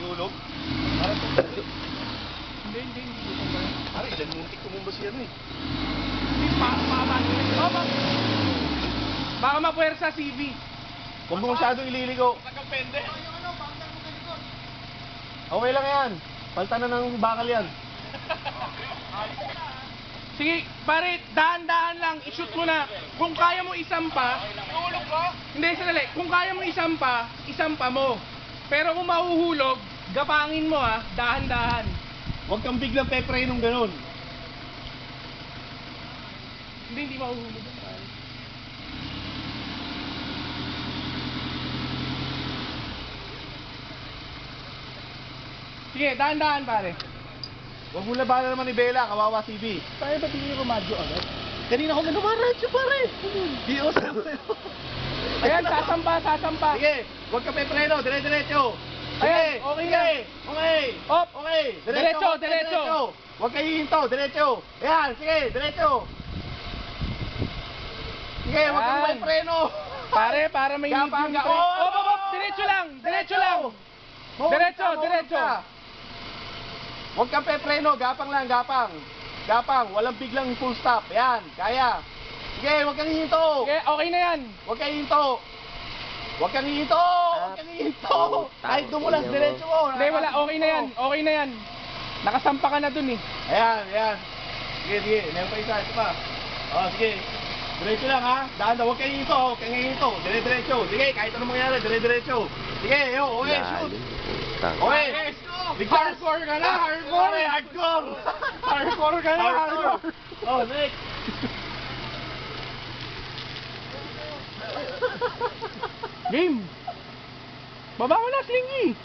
Hulog? Parang ito. Hindi. Pare, ilan muntik kumumbas yan eh. Hindi, baka mapuwersa CV. Huwag mo masyadong ililigo. Nagkapende. Okay lang yan. Palta na ng bakal yan. Sige, pare, dahan-dahan lang, i-shoot mo na. Kung kaya mo isampa, Hulog ko? hindi, sandali. Kung kaya mo isampa mo. Pero kung mahuhulog, gapangin mo ha, dahan-dahan. Huwag kang biglang pepray nung ganun. Hindi mahuhulog yan, pare. Sige, dahan-dahan, pare. Huwag mo labanan naman ni Bella, kawawa si B. Tayo ba tingin ko madyo agad? Kanina ko nanumaradyo pare. Di o Ayan, sasampa. Sige, huwag ka pepreno, dire-diretso. Ayan, okay na. Okay. Op. Okay. Diretso. Huwag kayo hihinto, diretso. Ayan, sige, diretso. Sige, huwag kang Ayan. pepreno. Pare, para may Gapang medium ka. pre- Op, diretso lang. Diretso. Huwag kang pepreno, gapang lang, gapang. Walang biglang full stop. Ayan, kaya. Sige, huwag kang hihinto. Okay, okay na yan. Huwag kang hihinto. Kahit dumulas, diretso mo. Hindi, wala. Okay na yan. Nakasampa ka na dun eh. Ayan. Sige. Meron pa isa pa. Sige. Diretso lang ha. Dahan na, huwag kang hihinto. Dire-diretso. Sige, kahit anong mangyari, dire-diretso. Sige, okay, shoot. Okay. Ligtas. Hardcore ka na, Hardcore. Hardcore ka na, hardcore. Next. Game. Baba mo na, slingy.